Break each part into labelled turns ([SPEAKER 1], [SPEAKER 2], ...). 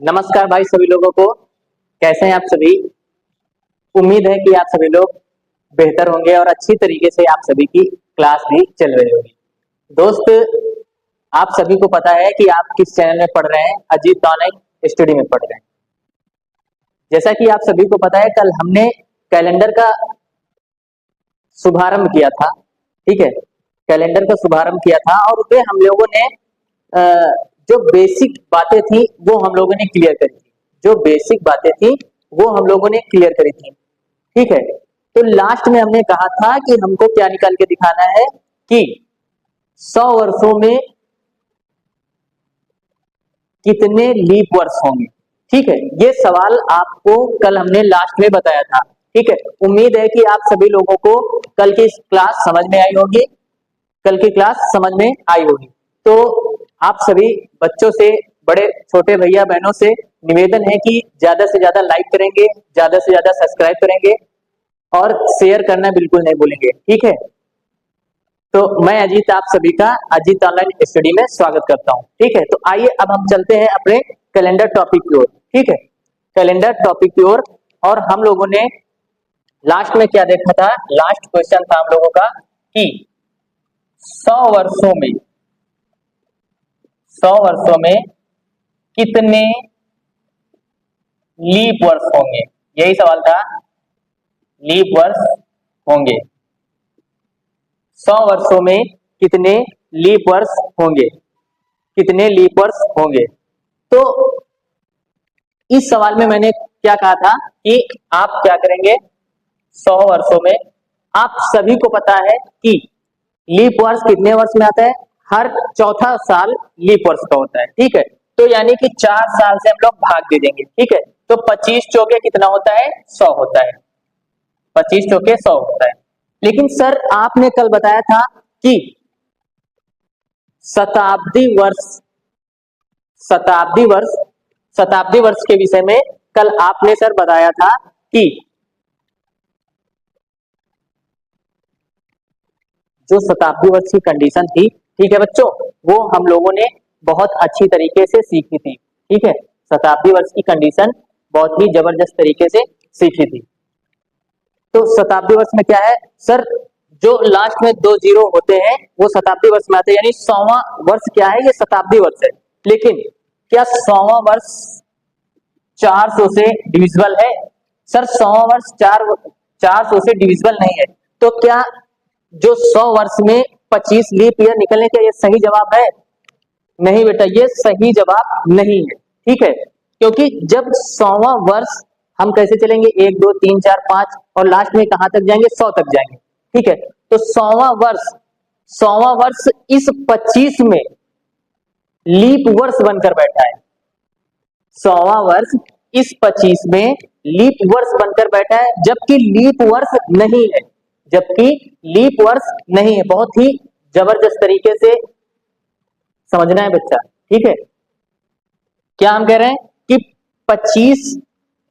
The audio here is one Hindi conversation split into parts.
[SPEAKER 1] नमस्कार भाई सभी लोगों को। कैसे हैं आप सभी? उम्मीद है कि आप सभी लोग बेहतर होंगे और अच्छी तरीके से आप सभी की क्लास भी चल रही होगी। दोस्त, आप सभी को पता है कि आप किस चैनल में पढ़ रहे हैं, अजीत ऑनलाइन स्टडी में पढ़ रहे हैं। जैसा कि आप सभी को पता है, कल हमने कैलेंडर का शुभारंभ किया था। ठीक है, कैलेंडर का शुभारंभ किया था और उसमें हम लोगों ने जो बेसिक बातें थी वो हम लोगों ने क्लियर करी थी। जो बेसिक बातें थी वो हम लोगों ने क्लियर करी थी। ठीक है, तो लास्ट में हमने कहा था कि हमको क्या निकाल के दिखाना है कि 100 वर्षों में कितने लीप वर्ष होंगे। ठीक है, ये सवाल आपको कल हमने लास्ट में बताया था। ठीक है, उम्मीद है कि आप सभी लोगों को कल की क्लास समझ में आई होगी। कल की क्लास समझ में आई होगी। तो आप सभी बच्चों से, बड़े छोटे भैया बहनों से निवेदन है कि ज्यादा से ज्यादा लाइक करेंगे, ज्यादा से ज्यादा सब्सक्राइब करेंगे और शेयर करना बिल्कुल नहीं भूलेंगे। ठीक है, तो मैं अजीत आप सभी का अजीत ऑनलाइन स्टडी में स्वागत करता हूं। ठीक है, तो आइए अब हम चलते हैं अपने कैलेंडर टॉपिक की ओर। ठीक है, कैलेंडर टॉपिक की ओर। और हम लोगों ने लास्ट में क्या देखा था? लास्ट क्वेश्चन था हम लोगों का कि 100 वर्षों में 100 वर्षों में कितने लीप वर्ष होंगे। यही सवाल था, लीप वर्ष होंगे। 100 वर्षों में कितने लीप वर्ष होंगे, कितने लीप वर्ष होंगे। तो इस सवाल में मैंने क्या कहा था कि आप क्या करेंगे, 100 वर्षों में आप सभी को पता है कि लीप वर्ष कितने वर्ष में आता है? हर चौथा साल लीप वर्ष का होता है। ठीक है, तो यानी कि 4 साल से हम लोग भाग दे देंगे। ठीक है, तो 25 चौके कितना होता है? 100 होता है। 25 चौके 100 होता है। लेकिन सर आपने कल बताया था कि शताब्दी वर्ष शताब्दी वर्ष शताब्दी वर्ष के विषय में कल आपने सर बताया था कि जो शताब्दी वर्ष की कंडीशन थी, ठीक है बच्चों, वो हम लोगों ने बहुत अच्छी तरीके से सीखी थी। ठीक है, शताब्दी वर्ष की कंडीशन बहुत ही जबरदस्त तरीके से सीखी थी। तो शताब्दी वर्ष में क्या है सर? जो लास्ट में 2 जीरो होते हैं वो शताब्दी वर्ष में आते हैं, यानी 100वां वर्ष क्या है? ये शताब्दी वर्ष है। लेकिन क्या 100वां वर्ष 400 से डिविजिबल है? सर 100वां वर्ष 400 से डिविजिबल नहीं है। तो क्या जो 100 वर्ष में 25 लीप ईयर निकलने का ये सही जवाब है? नहीं बेटा, ये सही जवाब नहीं है। ठीक है, क्योंकि जब 100वां वर्ष हम कैसे चलेंगे, 1 2 3 4 5 और लास्ट में कहां तक जाएंगे? 100 तक जाएंगे। ठीक है, तो 100वां वर्ष इस 25 में लीप वर्ष बनकर बैठा है। 100वां वर्ष इस 25 में लीप वर्ष बनकर बैठा है, जबकि लीप वर्ष नहीं है। जबकि लीप वर्ष नहीं है। बहुत ही जबरदस्त तरीके से समझना है बच्चा। ठीक है, क्या हम कह रहे हैं कि 25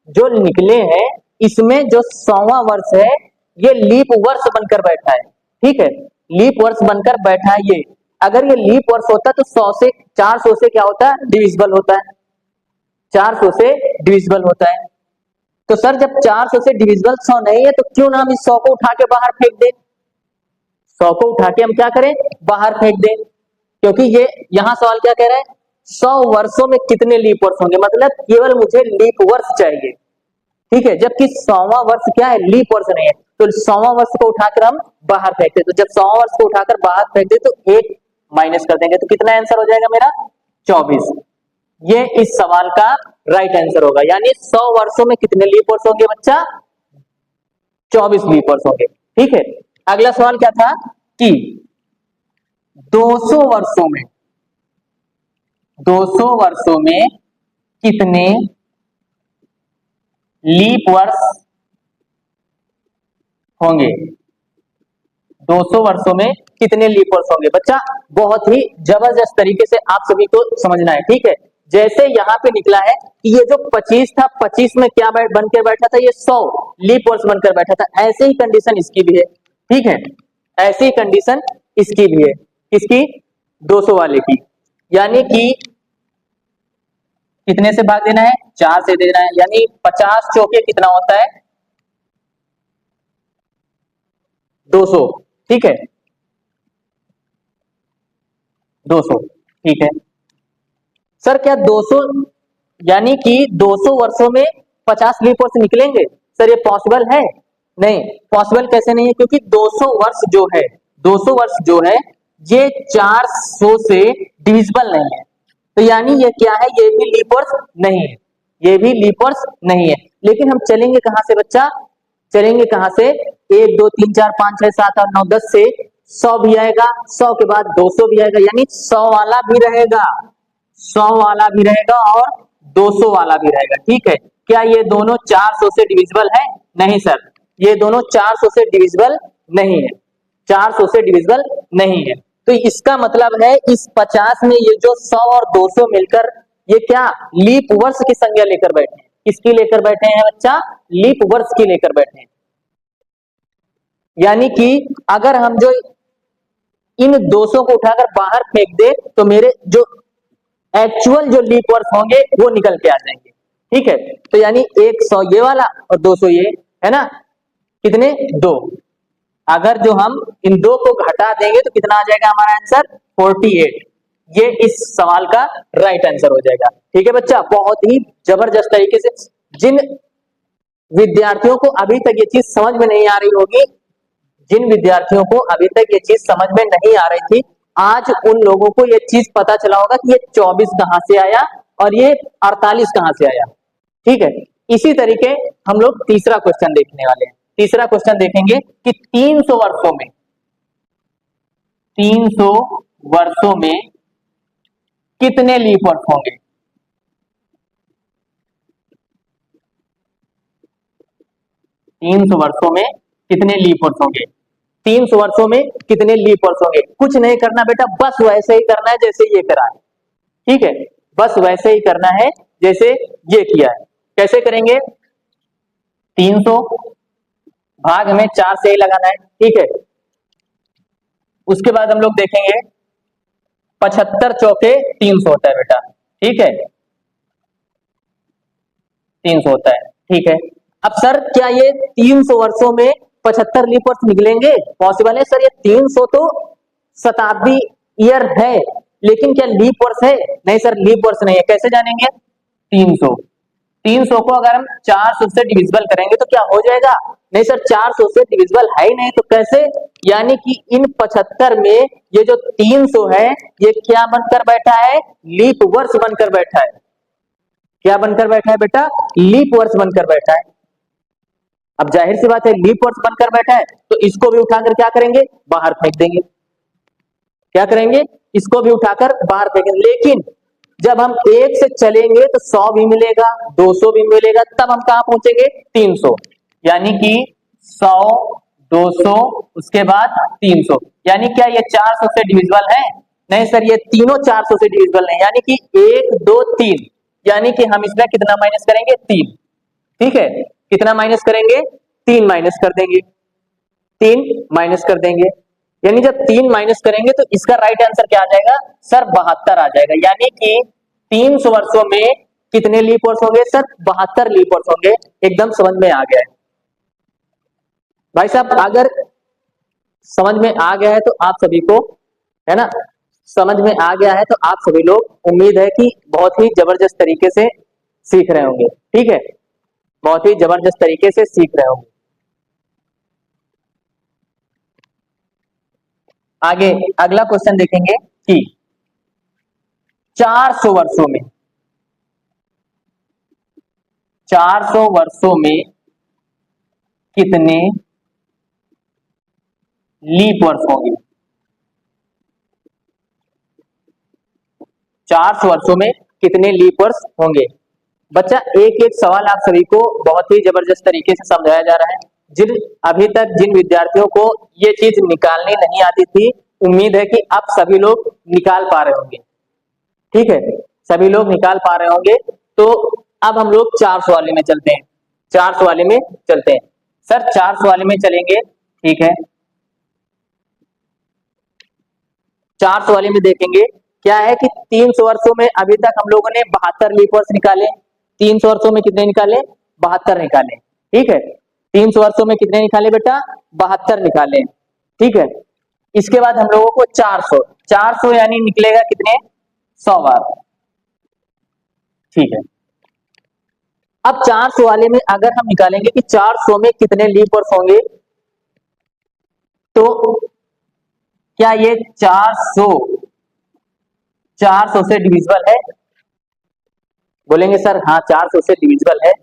[SPEAKER 1] जो निकले हैं इसमें जो 100वां वर्ष है ये लीप वर्ष बनकर बैठा है। ठीक है, लीप वर्ष बनकर बैठा है ये। अगर ये लीप वर्ष होता तो 100 से 400 से क्या होता है? डिविजिबल होता है। 400 से डिविजिबल होता है। तो सर जब 400 से डिविजिबल 100 नहीं है तो क्यों ना हम इस 100 को उठा के बाहर फेंक दें? 100 को उठा के हम क्या करें? बाहर फेंक दें। क्योंकि ये यहां सवाल क्या कह रहा है? 100 वर्षों में कितने लीप वर्ष होंगे, मतलब केवल मुझे लीप वर्ष चाहिए। ठीक है, जबकि 100वां वर्ष क्या है? लीप वर्ष नहीं है। तो 100वां वर्ष को उठाकर हम बाहर फेंकते, तो जब 100वां वर्ष को उठाकर बाहर फेंक दे तो 1 माइनस कर देंगे, तो कितना आंसर हो जाएगा मेरा? 24। ये इस सवाल का राइट आंसर होगा। यानी 100 वर्षों में कितने लीप वर्ष होंगे बच्चा? 24 लीप वर्ष होंगे। ठीक है, अगला सवाल क्या था कि 200 वर्षों में 200 वर्षों में कितने लीप वर्ष होंगे? 200 वर्षों में कितने लीप वर्ष होंगे? बच्चा बहुत ही जबरदस्त तरीके से आप सभी को समझना है। ठीक है, जैसे यहां पे निकला है कि ये जो 25 था, 25 में क्या बनकर बैठा था? ये 100 लीप वर्ष बनकर बैठा था। ऐसे ही कंडीशन इसकी भी है। ठीक है, ऐसी ही कंडीशन इसकी भी है। किसकी? 200 वाले की। यानी कि कितने से भाग देना है, 4 से देना है, यानी 50 चौके कितना होता है, 200। ठीक है, 200। ठीक है सर, क्या 200 यानी कि 200 वर्षों में 50 लीप वर्ष निकलेंगे? सर ये पॉसिबल है? नहीं, पॉसिबल कैसे नहीं है, क्योंकि 200 वर्ष जो है, 200 वर्ष जो है ये 400 से डिविजिबल नहीं है। तो यानी ये क्या है, ये भी लीप वर्ष नहीं है, ये भी लीप वर्ष नहीं है। लेकिन हम चलेंगे कहां से बच्चा, चलेंगे कहां से, 1 2 3 4 5 6 7 8 9 10 से 100 भी आएगा, 100 के बाद 200 भी आएगा, यानी 100 वाला भी रहेगा, 100 वाला भी रहेगा और 200 वाला भी रहेगा। ठीक है, क्या ये दोनों 400 से डिविजिबल है? नहीं सर, ये दोनों 400 से डिविजिबल नहीं है, 400 से डिविजिबल नहीं है। तो इसका मतलब है इस 50 में ये जो 100 और 200 मिलकर ये क्या लीप वर्ष की संज्ञा लेकर बैठे हैं। किसकी लेकर बैठे हैं बच्चा, लीप वर्ष की लेकर बैठे हैं। यानी कि अगर हम जो इन 200 को उठाकर बाहर फेंक दे तो मेरे जो एक्चुअल जो लीप वर्ष होंगे वो निकल के आ जाएंगे। ठीक है, तो यानी 100 ये वाला और 200 ये, है ना, कितने, 2। अगर जो हम इन 2 को घटा देंगे तो कितना आ जाएगा हमारा आंसर, 48। ये इस सवाल का राइट आंसर हो जाएगा। ठीक है बच्चा, बहुत ही जबरदस्त तरीके से, जिन विद्यार्थियों को अभी तक ये चीज समझ में नहीं आ रही होगी, जिन विद्यार्थियों को अभी तक ये चीज समझ में नहीं आ रही थी, आज उन लोगों को ये चीज पता चला होगा कि ये 24 कहां से आया और ये 48 कहां से आया। ठीक है, इसी तरीके हम लोग तीसरा क्वेश्चन देखने वाले हैं। तीसरा क्वेश्चन देखेंगे कि 300 वर्षों में, 300 वर्षों में कितने लीप वर्ष होंगे? 300 वर्षों में कितने लीप वर्ष होंगे? 300 वर्षों में कितने लीप वर्ष होंगे? कुछ नहीं करना बेटा, बस वैसे ही करना है जैसे ये करा है। ठीक है, बस वैसे ही करना है जैसे ये किया है। कैसे करेंगे, 300 भाग हमें 4 से ही लगाना है। ठीक है, उसके बाद हम लोग देखेंगे 75 चौके 300 होता है बेटा। ठीक है, 300 होता है। ठीक है, अब सर क्या ये 300 वर्षों में 75 लीप वर्ष निकलेंगे? पॉसिबल है सर, ये 300 तो शताब्दी ईयर है, लेकिन क्या लीप वर्ष है? नहीं सर, लीप वर्ष नहीं है। कैसे जानेंगे, 300 को अगर हम 400 से डिविजिबल करेंगे तो क्या हो जाएगा? नहीं सर, 400 से डिविजिबल है ही नहीं, तो कैसे? यानी कि इन 75 में ये जो 300 है ये क्या बनकर बैठा है, लीप वर्ष बनकर बैठा है। क्या बनकर बैठा है बेटा, लीप वर्ष बनकर बैठा है। अब जाहिर सी बात है, लीप वर्ष बनकर बैठा है तो इसको भी उठाकर क्या करेंगे, बाहर फेंक देंगे। क्या करेंगे, इसको भी उठाकर बाहर फेंकेंगे। लेकिन जब हम 1 से चलेंगे तो 100 भी मिलेगा, 200 भी मिलेगा, तब हम कहां पहुंचेंगे, 300। यानी कि 100, 200, उसके बाद 300। यानी क्या ये 400 से डिविजिबल है? नहीं सर, ये तीनों 400 से डिविजिबल नहीं। यानी कि 1 2 3, यानी कि हम इसमें कितना माइनस करेंगे, 3। ठीक है, कितना माइनस करेंगे, 3 माइनस कर देंगे, 3 माइनस कर देंगे। यानी जब 3 माइनस करेंगे तो इसका राइट आंसर क्या आ जाएगा सर, 72 आ जाएगा। यानी कि 300 वर्षों में कितने लीप वर्ष होंगे सर, 72 लीप वर्ष होंगे। एकदम समझ में आ गया है भाई साहब। अगर समझ में आ गया है तो आप सभी को, है ना, समझ में आ गया है तो आप सभी लोग, उम्मीद है कि बहुत ही जबरदस्त तरीके से सीख रहे होंगे। ठीक है, बहुत ही जबरदस्त तरीके से सीख रहे होंगे। आगे अगला क्वेश्चन देखेंगे कि 400 वर्षों में, 400 वर्षों में कितने लीप वर्ष होंगे? 400 वर्षों में कितने लीप वर्ष होंगे? बच्चा एक एक सवाल आप सभी को बहुत ही जबरदस्त तरीके से समझाया जा रहा है। अभी तक जिन विद्यार्थियों को ये चीज निकालनी नहीं आती थी, उम्मीद है कि अब सभी लोग निकाल पा रहे होंगे। ठीक है, सभी लोग निकाल पा रहे होंगे। तो अब हम लोग 400 वाले में चलते हैं, 400 वाले में चलते हैं। सर 400 वाले में चलेंगे, ठीक है, 400 वाले में देखेंगे क्या है कि 300 वर्षों में अभी तक हम लोगों ने 72 लीप वर्ष निकाले। 300 वर्षों में कितने निकाले? 72 निकाले। ठीक है, 300 वर्षों में कितने निकाले बेटा? 72 निकाले। ठीक है, इसके बाद हम लोगों को 400 यानी निकलेगा कितने? 100 बार। ठीक है, अब 400 वाले में अगर हम निकालेंगे कि 400 में कितने लीप वर्ष होंगे, तो क्या ये 400 से डिविजिबल है? बोलेंगे सर हाँ 400 से डिविजिबल है।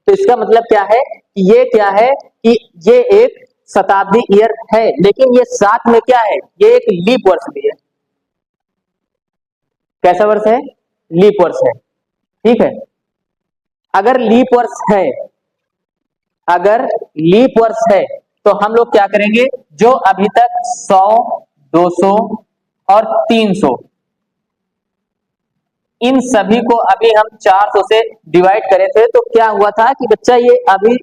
[SPEAKER 1] तो इसका मतलब क्या है कि ये क्या है कि ये एक शताब्दी ईयर है, लेकिन ये साथ में क्या है? ये एक लीप वर्ष भी है। कैसा वर्ष है? लीप वर्ष है। ठीक है, अगर लीप वर्ष है, अगर लीप वर्ष है तो हम लोग क्या करेंगे? जो अभी तक 100, 200 और 300, इन सभी को अभी हम 400 से डिवाइड करे थे, तो क्या हुआ था कि बच्चा ये अभी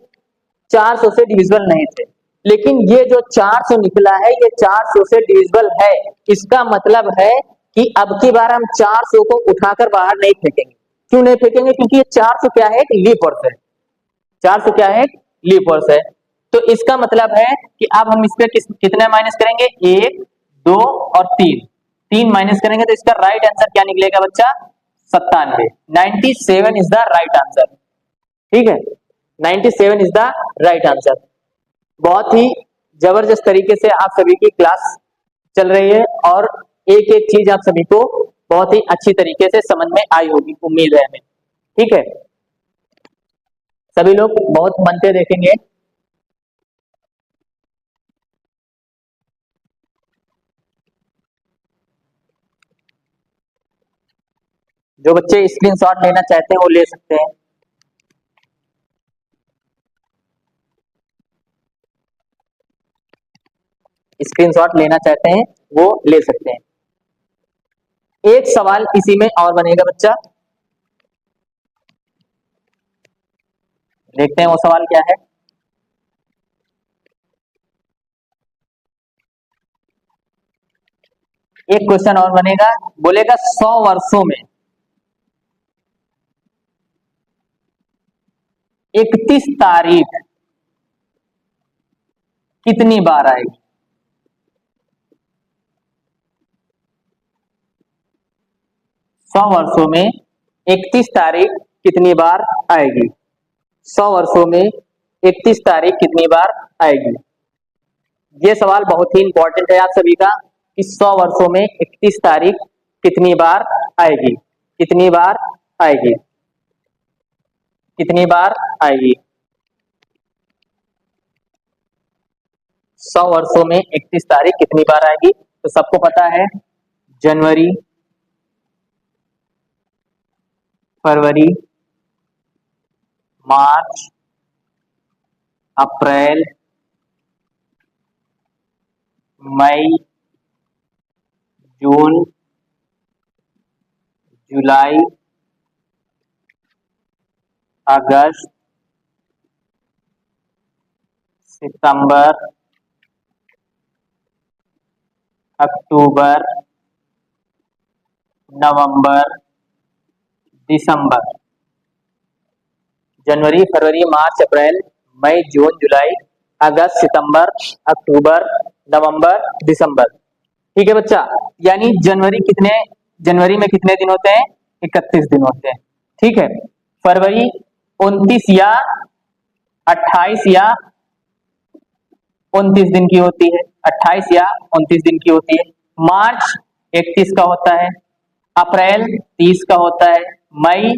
[SPEAKER 1] 400 से डिविजिबल नहीं थे, लेकिन ये जो 400 निकला है ये 400 से डिविजिबल है। इसका मतलब है कि अब की बार हम 400 को उठाकर बाहर नहीं फेंकेंगे। क्यों नहीं फेंकेंगे? क्योंकि ये 400 क्या है? एक लीप वर्ष है। 400 क्या है? लीप वर्ष है। तो इसका मतलब है कि अब हम इस पे कितने माइनस करेंगे? 1, 2 और 3 माइनस करेंगे तो इसका राइट आंसर क्या निकलेगा बच्चा? 97। 97 इज द राइट आंसर। ठीक है, 97 इज द राइट आंसर। बहुत ही जबरदस्त तरीके से आप सभी की क्लास चल रही है और एक एक चीज आप सभी को बहुत ही अच्छी तरीके से समझ में आई होगी, उम्मीद है हमें। ठीक है, सभी लोग बहुत मन से देखेंगे। जो बच्चे स्क्रीनशॉट लेना चाहते हैं वो ले सकते हैं। स्क्रीनशॉट लेना चाहते हैं वो ले सकते हैं। एक सवाल इसी में और बनेगा बच्चा, देखते हैं वो सवाल क्या है। एक क्वेश्चन और बनेगा, बोलेगा 100 वर्षों में 31 तारीख कितनी बार आएगी? 100 वर्षों में 31 तारीख कितनी बार आएगी? 100 वर्षों में 31 तारीख कितनी बार आएगी? ये सवाल बहुत ही इंपॉर्टेंट है आप सभी का कि 100 वर्षों में 31 तारीख कितनी बार आएगी? कितनी बार आएगी? कितनी बार आएगी? 100 वर्षों में 31 तारीख कितनी बार आएगी? तो सबको पता है, जनवरी, फरवरी, मार्च, अप्रैल, मई, जून, जुलाई, अगस्त, सितंबर, अक्टूबर, नवंबर, दिसंबर। जनवरी, फरवरी, मार्च, अप्रैल, मई, जून, जुलाई, अगस्त, सितंबर, अक्टूबर, नवंबर, दिसंबर। ठीक है बच्चा, यानी जनवरी में कितने दिन होते हैं? 31 दिन होते हैं। ठीक है, फरवरी 29 या 28 या 29 दिन की होती है, 28 या 29 दिन की होती है। मार्च 31 का होता है, अप्रैल 30 का होता है, मई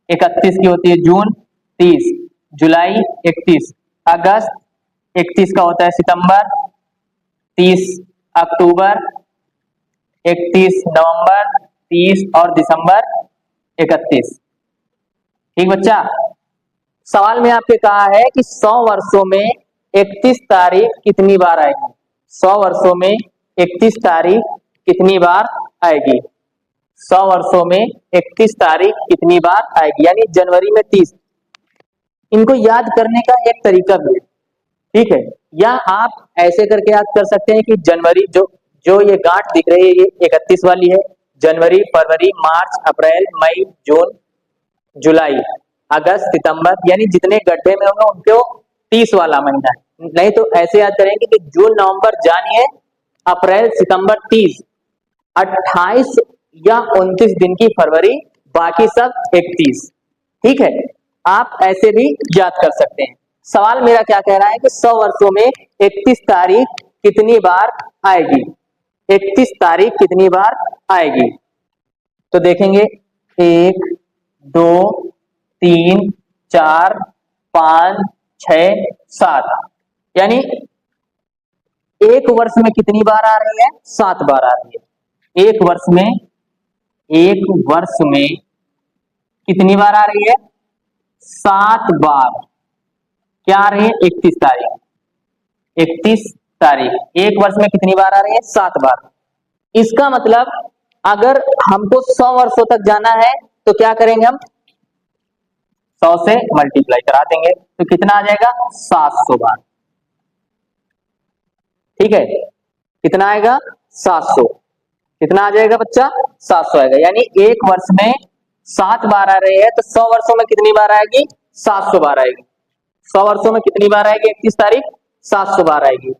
[SPEAKER 1] 31 की होती है, जून 30, जुलाई 31, अगस्त 31 का होता है, सितंबर 30, अक्टूबर 31, नवंबर 30 और दिसंबर 31। ठीक बच्चा, सवाल में आपके कहा है कि 100 वर्षों में 31 तारीख कितनी बार आएगी? 100 वर्षों में 31 तारीख कितनी बार आएगी? 100 वर्षों में 31 तारीख कितनी बार आएगी? यानी जनवरी में 30। इनको याद करने का एक तरीका भी है। ठीक है, या आप ऐसे करके याद कर सकते हैं कि जनवरी जो जो ये गांठ दिख रही है ये 31 वाली है, जनवरी, फरवरी, मार्च, अप्रैल, मई, जून, जुलाई, अगस्त, सितंबर, यानी जितने गड्ढे में होंगे उनको 30 वाला महीना है। नहीं तो ऐसे याद करेंगे कि जून, नवंबर, जानिए, अप्रैल, सितंबर 30, 28 या 29 दिन की फरवरी, बाकी सब 31। ठीक है, आप ऐसे भी याद कर सकते हैं। सवाल मेरा क्या कह रहा है कि 100 वर्षों में 31 तारीख कितनी बार आएगी, 31 तारीख कितनी बार आएगी। तो देखेंगे 1 2 3 4 5 6 7, यानी एक वर्ष में कितनी बार आ रही है, 7 बार आ रही है। एक वर्ष में कितनी बार आ रही है, 7 बार। क्या आ रही है, 31 तारीख, 31 तारीख एक वर्ष में कितनी बार आ रही है, 7 बार। इसका मतलब अगर हमको 100 वर्षों तक जाना है तो क्या करेंगे, हम 100 से मल्टीप्लाई करा देंगे तो कितना आ जाएगा, 700 बार। ठीक है, कितना आएगा, 700। कितना आ जाएगा बच्चा, 700 आएगा। यानी एक वर्ष में 7 बार आ रही है तो 100 वर्षों में कितनी बार आएगी, 700 बार आएगी। 100 वर्षों में कितनी बार आएगी 31 तारीख, 700 बार आएगी,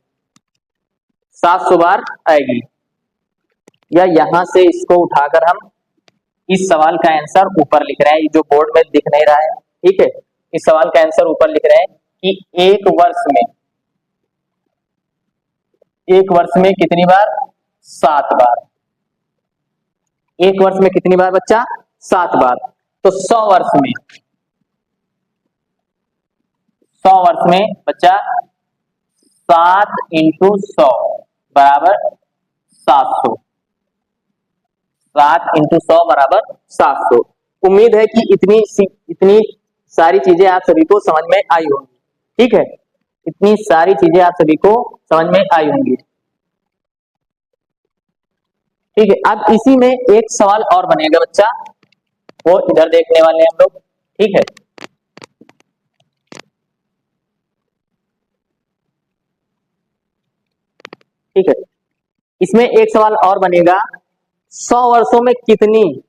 [SPEAKER 1] 700 बार आएगी। या यहां से इसको उठाकर हम इस सवाल का आंसर ऊपर लिख रहे हैं, जो बोर्ड में दिख नहीं रहा है। ठीक है, इस सवाल का आंसर ऊपर लिख रहे हैं कि एक वर्ष में कितनी बार, 7 बार। एक वर्ष में कितनी बार बच्चा, 7 बार। तो 100 वर्ष में बच्चा 7 इंटू 100 बराबर 700, 7 इंटू 100 बराबर 700। उम्मीद है कि इतनी सारी चीजें आप सभी को समझ में आई होंगी। ठीक है, इतनी सारी चीजें आप सभी को समझ में आई होंगी। ठीक है, अब इसी में एक सवाल और बनेगा बच्चा, वो इधर देखने वाले हैं हम लोग। ठीक है, ठीक है, इसमें एक सवाल और बनेगा, 100 वर्षों में कितनी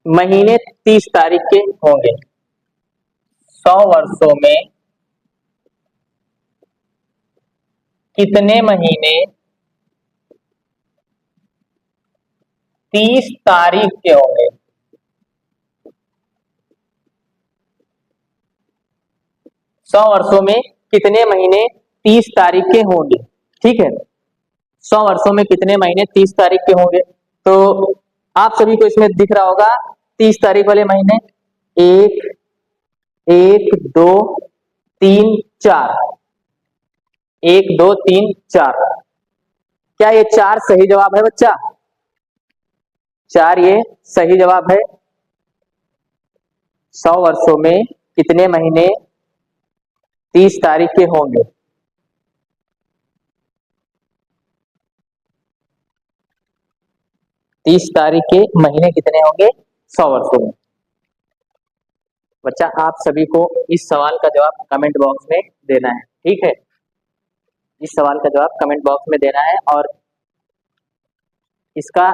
[SPEAKER 1] महीने 30 तारीख के होंगे। 100 वर्षों में कितने महीने 30 तारीख के होंगे। 100 वर्षों में कितने महीने 30 तारीख के होंगे। ठीक है, 100 वर्षों में कितने महीने 30 तारीख के होंगे। तो आप सभी को इसमें दिख रहा होगा 30 तारीख वाले महीने, 1 1 2 3 4, 1 2 3 4। क्या ये 4 सही जवाब है बच्चा, 4 ये सही जवाब है। 100 वर्षों में कितने महीने 30 तारीख के होंगे। 30 तारीख के महीने कितने होंगे 100 वर्षों में। बच्चा आप सभी को इस सवाल का जवाब कमेंट बॉक्स में देना है। ठीक है, इस सवाल का जवाब कमेंट बॉक्स में देना है और इसका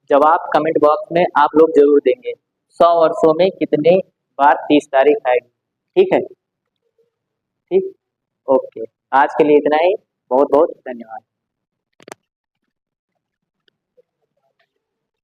[SPEAKER 1] जवाब कमेंट बॉक्स में आप लोग जरूर देंगे। 100 वर्षों में कितने बार 30 तारीख आएगी। ठीक है, ठीक, ओके, आज के लिए इतना ही। बहुत बहुत धन्यवाद।